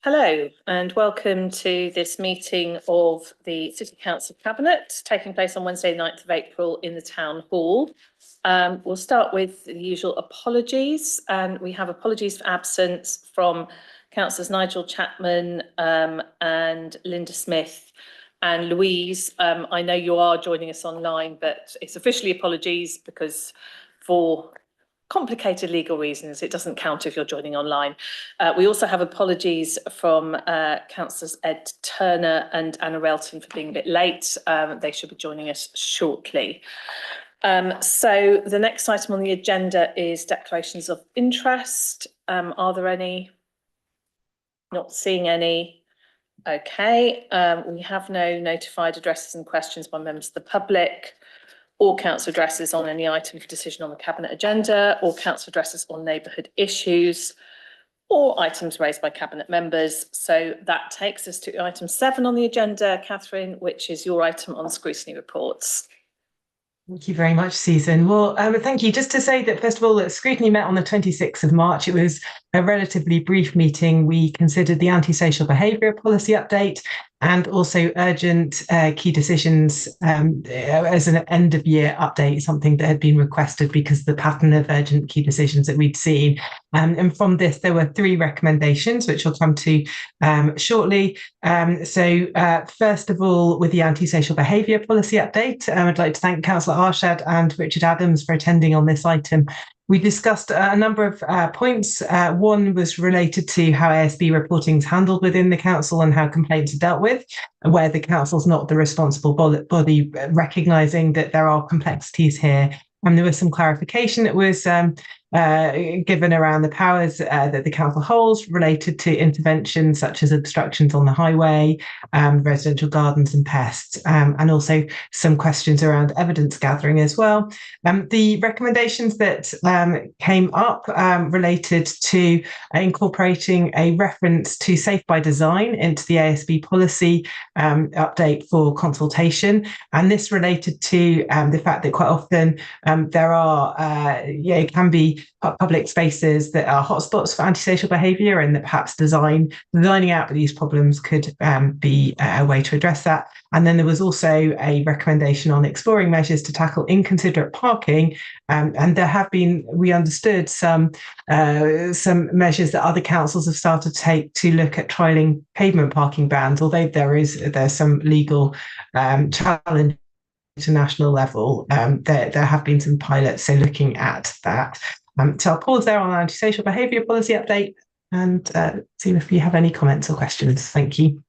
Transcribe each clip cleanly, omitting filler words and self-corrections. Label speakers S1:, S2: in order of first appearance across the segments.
S1: Hello and welcome to this meeting of the City Council Cabinet taking place on Wednesday 9th of April in the Town Hall. We'll start with the usual apologies, and we have apologies for absence from Councillors Nigel Chapman and Linda Smith and Louise. I know you are joining us online, but it's officially apologies because for complicated legal reasons, it doesn't count if you're joining online. We also have apologies from Councillors Ed Turner and Anna Relton for being a bit late. They should be joining us shortly. So the next item on the agenda is declarations of interest. Are there any? Not seeing any. Okay, we have no notified addresses and questions by members of the public, or council addresses on any item for decision on the Cabinet agenda, or council addresses on neighbourhood issues, or items raised by Cabinet members. So that takes us to item 7 on the agenda, Catherine, which is your item on scrutiny reports.
S2: Thank you very much, Susan. Well, thank you. Just to say that, first of all, that scrutiny met on the 26th of March. It was a relatively brief meeting. We considered the antisocial behaviour policy update and also urgent key decisions as an end of year update, something that had been requested because of the pattern of urgent key decisions that we'd seen. And from this, there were 3 recommendations, which I'll come to shortly. First of all, with the antisocial behaviour policy update, I'd like to thank Councillor Arshad and Richard Adams for attending on this item. We discussed a number of points. One was related to how ASB reporting is handled within the council and how complaints are dealt with, where the council's not the responsible body, recognising that there are complexities here. And there was some clarification that was given around the powers that the council holds related to interventions such as obstructions on the highway, residential gardens and pests, and also some questions around evidence gathering as well. The recommendations that came up related to incorporating a reference to Safe by Design into the ASB policy update for consultation. And this related to the fact that quite often there are, can be public spaces that are hotspots for antisocial behaviour, and that perhaps designing out these problems could be a way to address that. And then there was also a recommendation on exploring measures to tackle inconsiderate parking. And there have been, we understood, some measures that other councils have started to take to look at trialling pavement parking bans, although there's some legal challenge international level. There have been some pilots, so looking at that. So I'll pause there on the antisocial behaviour policy update and see if you have any comments or questions. Thank you.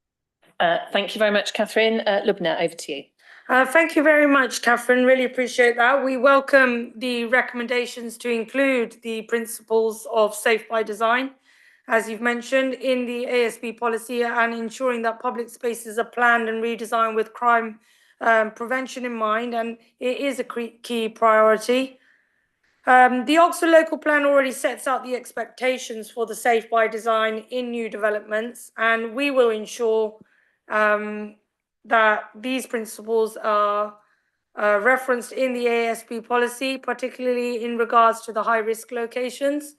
S1: Thank you very much, Catherine. Lubna, over to you.
S3: Thank you very much, Catherine. Really appreciate that. We welcome the recommendations to include the principles of Safe by Design, as you've mentioned, in the ASB policy, and ensuring that public spaces are planned and redesigned with crime prevention in mind, and it is a key priority. The Oxford Local Plan already sets out the expectations for the Safe by Design in new developments, and we will ensure that these principles are referenced in the ASB policy, particularly in regards to the high-risk locations.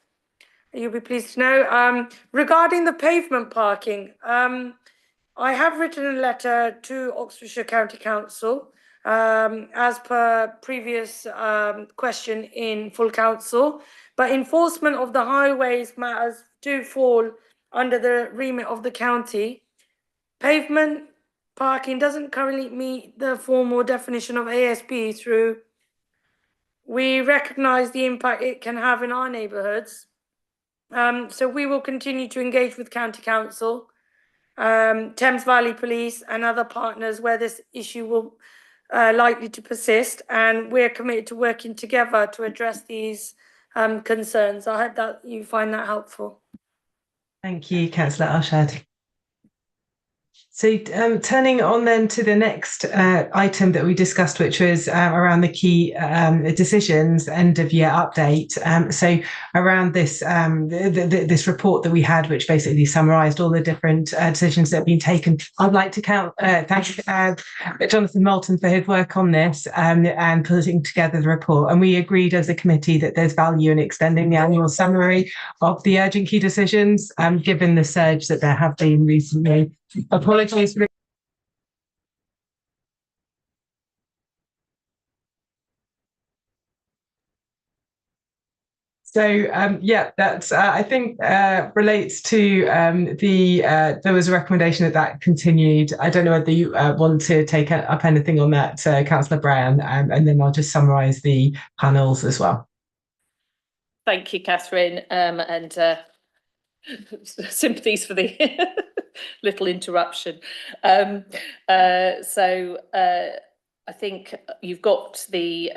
S3: You'll be pleased to know. Regarding the pavement parking, I have written a letter to Oxfordshire County Council as per previous question in full council, but enforcement of the highways matters do fall under the remit of the county. Pavement parking doesn't currently meet the formal definition of ASB through. We recognise the impact it can have in our neighbourhoods. So we will continue to engage with County Council, Thames Valley Police and other partners where this issue will likely to persist, and we're committed to working together to address these concerns. I hope that you find that helpful.
S2: Thank you, Councillor Arshad. So turning on then to the next item that we discussed, which was around the key decisions end of year update. So around this this report that we had, which basically summarised all the different decisions that have been taken. I'd like to thank Jonathan Moulton for his work on this and putting together the report. And we agreed as a committee that there's value in extending the annual summary of the urgent key decisions, given the surge that there have been recently. Apologies for that's I think relates to there was a recommendation that continued. I don't know whether you want to take up anything on that, Councillor Brown, and then I'll just summarise the panels as well.
S1: Thank you, Catherine, and sympathies for the little interruption. I think you've got the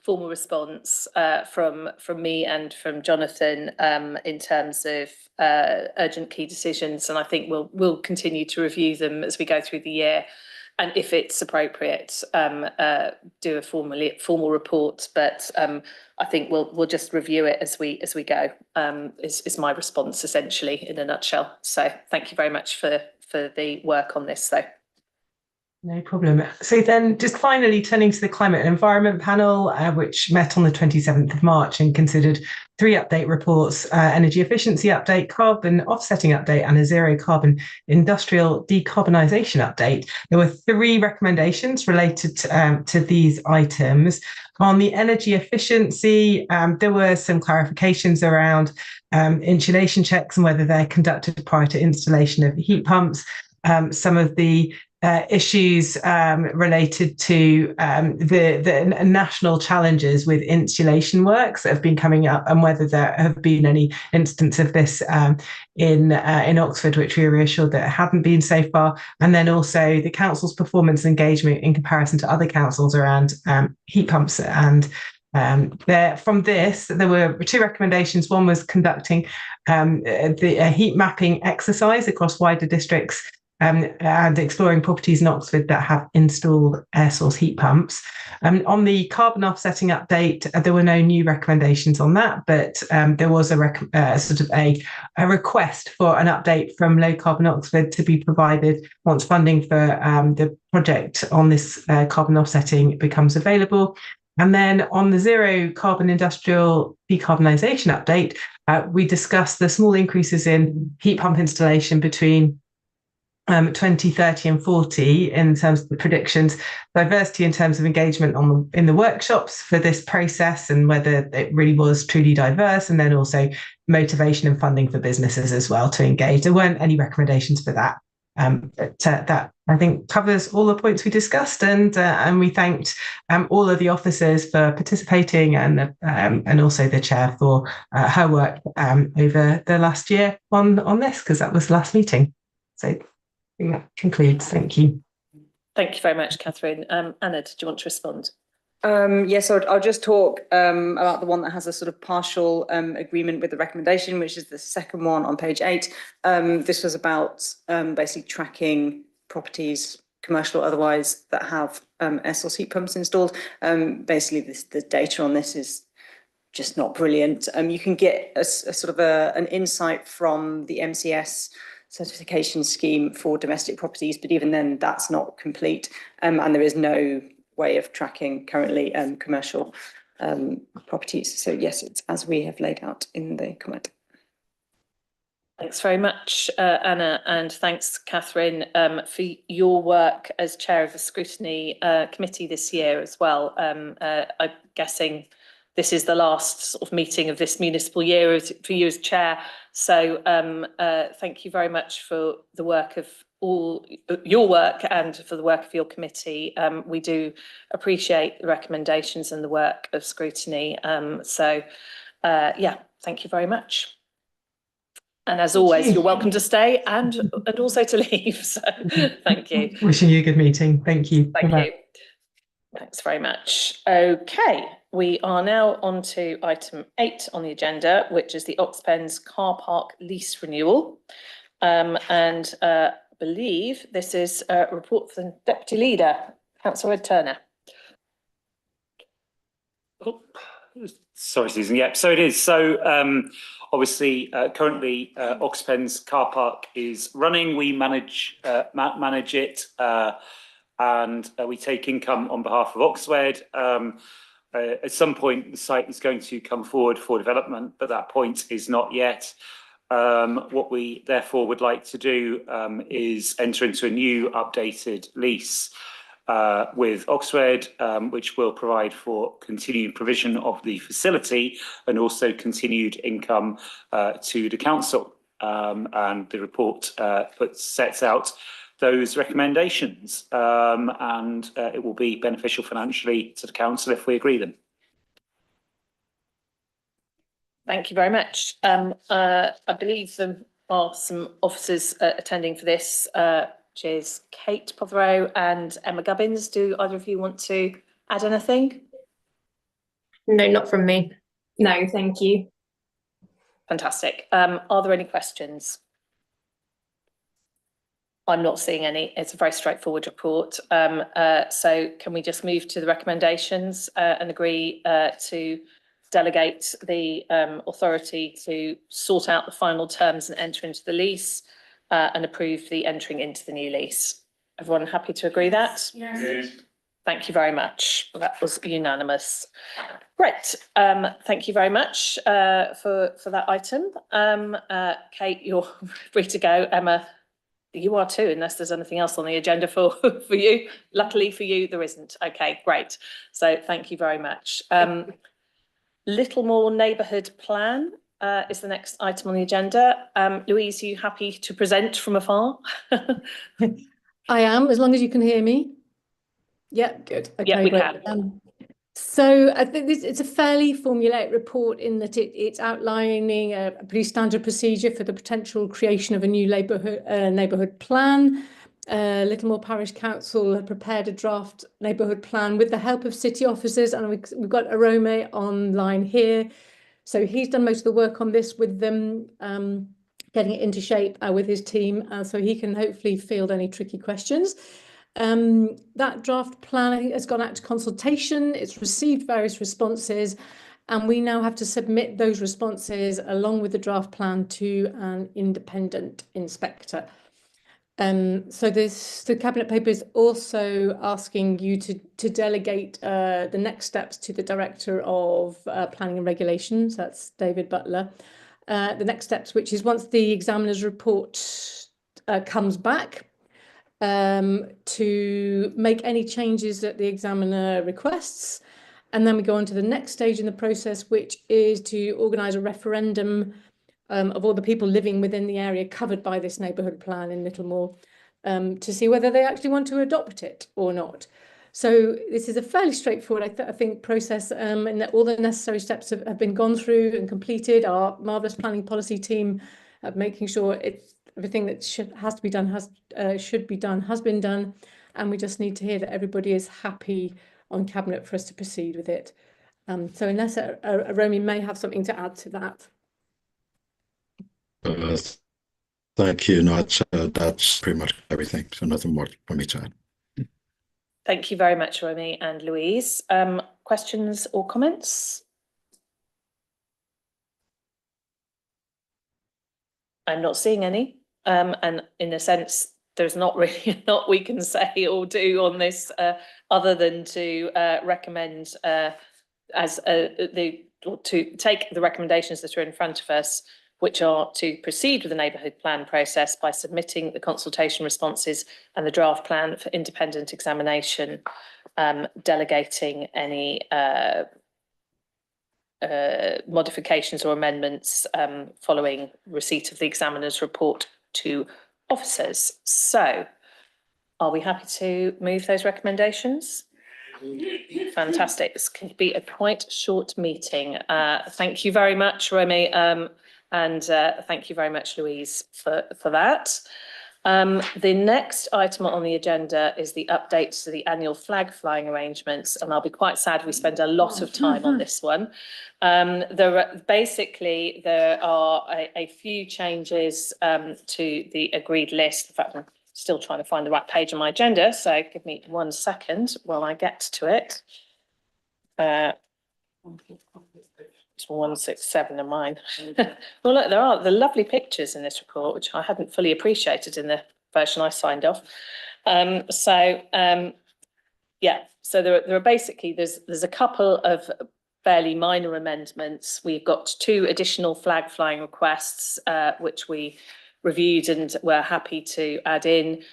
S1: formal response from me and from Jonathan in terms of urgent key decisions, and I think we'll continue to review them as we go through the year, and if it's appropriate, do a formal report. But I think we'll just review it as we go. Is my response essentially in a nutshell. So thank you very much for the work on this, though.
S2: No problem. So then just finally turning to the Climate and Environment Panel, which met on the 27th of March and considered 3 update reports, energy efficiency update, carbon offsetting update, and a zero carbon industrial decarbonisation update. There were 3 recommendations related to these items. On the energy efficiency, there were some clarifications around insulation checks and whether they're conducted prior to installation of heat pumps. Some of the issues related to the national challenges with insulation works that have been coming up, and whether there have been any instance of this in Oxford, which we were reassured that it hadn't been so far. And then also the council's performance engagement in comparison to other councils around heat pumps. And from this, there were 2 recommendations. One was conducting a heat mapping exercise across wider districts and exploring properties in Oxford that have installed air source heat pumps. On the carbon offsetting update, there were no new recommendations on that, but there was a request for an update from Low Carbon Oxford to be provided once funding for the project on this carbon offsetting becomes available. And then on the zero carbon industrial decarbonisation update, we discussed the small increases in heat pump installation between 2030 and 40 in terms of the predictions, diversity in terms of engagement in the workshops for this process and whether it really was truly diverse, and then also motivation and funding for businesses as well to engage. There weren't any recommendations for that. But that I think covers all the points we discussed, and we thanked all of the officers for participating and also the chair for her work over the last year on this, because that was the last meeting. So I think that concludes. Thank you.
S1: Thank you very much, Catherine. Anna, did you want to respond?
S4: Yes, I'll just talk about the one that has a sort of partial agreement with the recommendation, which is the second one on page 8. This was about basically tracking properties, commercial or otherwise, that have air source heat pumps installed. Basically, the data on this is just not brilliant. You can get a sort of an insight from the MCS certification scheme for domestic properties, but even then, that's not complete, and there is no way of tracking currently commercial properties. So yes, it's as we have laid out in the comment.
S1: Thanks very much, Anna, and thanks, Catherine, for your work as chair of the scrutiny committee this year as well. I'm guessing this is the last sort of meeting of this municipal year for you as chair. So thank you very much for the work of all your work and for the work of your committee. We do appreciate the recommendations and the work of scrutiny. Yeah, thank you very much. And as always, you're welcome to stay and also to leave. So thank you.
S2: Wishing you a good meeting. Thank you.
S1: Thank you. Thanks very much. Okay, we are now on to item 8 on the agenda, which is the Oxpens car park lease renewal. believe this is a report for the Deputy Leader, Councillor Ed Turner.
S5: Oh, sorry, Susan. Yep, so it is. So obviously, currently, Oxpen's car park is running. We manage it, and we take income on behalf of Oxwed. At some point, the site is going to come forward for development, but that point is not yet. What we therefore would like to do is enter into a new updated lease with Oxwed, which will provide for continued provision of the facility and also continued income to the council. And the report sets out those recommendations, and it will be beneficial financially to the council if we agree them.
S1: Thank you very much. I believe there are some officers attending for this, which is Kate Potherow and Emma Gubbins. Do either of you want to add anything?
S6: No, not from me. No, thank you.
S1: Fantastic. Are there any questions? I'm not seeing any. It's a very straightforward report. So can we just move to the recommendations and agree to delegate the authority to sort out the final terms and enter into the lease and approve the entering into the new lease? Everyone happy to agree that?
S3: Yes.
S1: Thank you very much. That was unanimous. Great. Thank you very much for that item. Kate, you're free to go. Emma, you are too, unless there's anything else on the agenda for you. Luckily for you, there isn't. Okay, great. So thank you very much. Littlemore Neighbourhood Plan is the next item on the agenda. Louise, are you happy to present from afar?
S7: I am, as long as you can hear me. Yeah, good. Okay,
S1: Yeah, we
S7: great.
S1: can.
S7: So I think it's a fairly formulaic report in that it's outlining a pretty standard procedure for the potential creation of a new neighbourhood plan. Littlemore Parish Council have prepared a draft neighbourhood plan with the help of city officers, and we've got Arome online here. So he's done most of the work on this with them, getting it into shape with his team, so he can hopefully field any tricky questions. That draft plan, I think, has gone out to consultation. It's received various responses, and we now have to submit those responses along with the draft plan to an independent inspector. So the Cabinet paper is also asking you to delegate the next steps to the Director of Planning and Regulations, that's David Butler. The next steps, which is once the examiner's report comes back, to make any changes that the examiner requests. And then we go on to the next stage in the process, which is to organise a referendum of all the people living within the area covered by this neighbourhood plan in Littlemore, to see whether they actually want to adopt it or not. So this is a fairly straightforward, I think, process, and that all the necessary steps have been gone through and completed. Our marvellous planning policy team making sure everything that has been done has been done, and we just need to hear that everybody is happy on Cabinet for us to proceed with it. So unless Romy may have something to add to that.
S8: Thank you. No, that's pretty much everything. So nothing more for me to add.
S1: Thank you very much, Romy and Louise. Questions or comments? I'm not seeing any. And in a sense, there's not really a lot we can say or do on this other than to recommend to take the recommendations that are in front of us, which are to proceed with the neighbourhood plan process by submitting the consultation responses and the draft plan for independent examination, delegating any modifications or amendments following receipt of the examiner's report to officers. So, are we happy to move those recommendations? Fantastic. This can be a quite short meeting. Thank you very much, Romy, and thank you very much, Louise, for that. The next item on the agenda is the updates to the annual flag flying arrangements, and I'll be quite sad we spend a lot of time on this one. There are a few changes to the agreed list. In fact, I'm still trying to find the right page on my agenda, so give me 1 second while I get to it. It's 167 of mine. Well, look, there are the lovely pictures in this report, which I hadn't fully appreciated in the version I signed off. Yeah, so there are basically, there's a couple of fairly minor amendments. We've got 2 additional flag flying requests, which we reviewed and were happy to add in.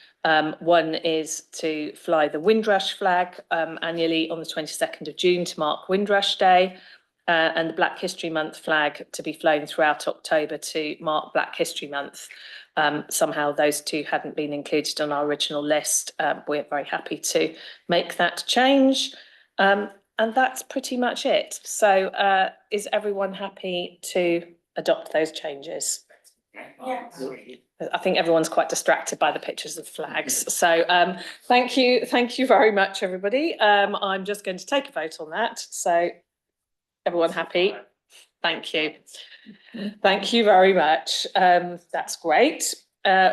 S1: One is to fly the Windrush flag annually on the 22nd of June to mark Windrush Day, and the Black History Month flag to be flown throughout October to mark Black History Month. Somehow those 2 hadn't been included on our original list. We're very happy to make that change. And that's pretty much it. So is everyone happy to adopt those changes? Yes. I think everyone's quite distracted by the pictures of flags. So thank you very much, everybody. I'm just going to take a vote on that. So everyone happy? Thank you. Thank you very much. That's great.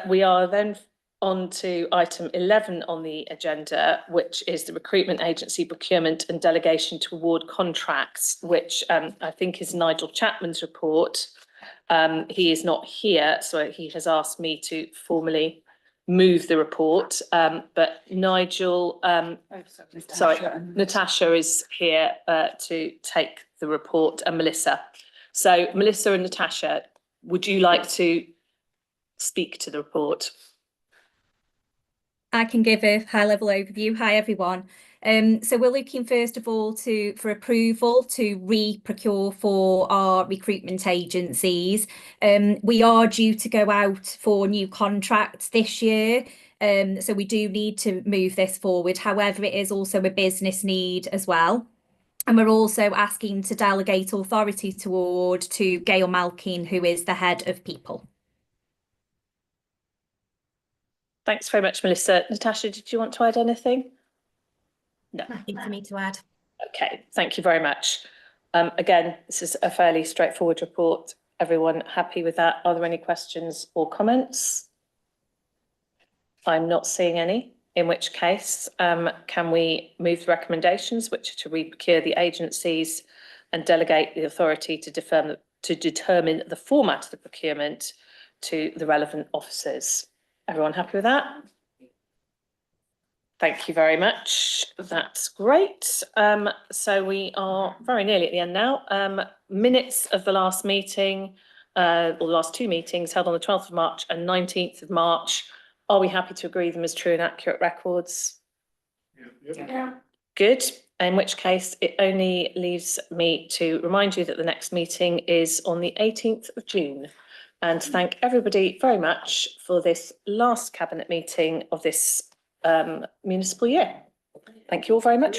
S1: We are then on to item 11 on the agenda, which is the recruitment agency procurement and delegation to award contracts, which I think is Nigel Chapman's report. He is not here, so he has asked me to formally move the report. But Nigel, Natasha is here to take the report, and Melissa. So Melissa and Natasha, would you like to speak to the report?
S9: I can give a high-level overview. Hi, everyone. So we're looking first of all for approval to re-procure for our recruitment agencies. We are due to go out for new contracts this year. So we do need to move this forward. However, it is also a business need as well. And we're also asking to delegate authority to award to Gail Malkin, who is the head of people.
S1: Thanks very much, Melissa. Natasha, did you want to add anything? No.
S9: Nothing for me to add.
S1: Okay, thank you very much. Again, this is a fairly straightforward report. Everyone happy with that? Are there any questions or comments? I'm not seeing any, in which case, can we move the recommendations, which are to re-procure the agencies and delegate the authority to determine the format of the procurement to the relevant officers? Everyone happy with that? Thank you very much. That's great. So we are very nearly at the end now. Minutes of the last meeting, or the last 2 meetings held on the 12th of March and 19th of March. Are we happy to agree them as true and accurate records?
S3: Yeah.
S1: Good. In which case, it only leaves me to remind you that the next meeting is on the 18th of June. And thank everybody very much for this last cabinet meeting of this municipal year. Thank you all very much.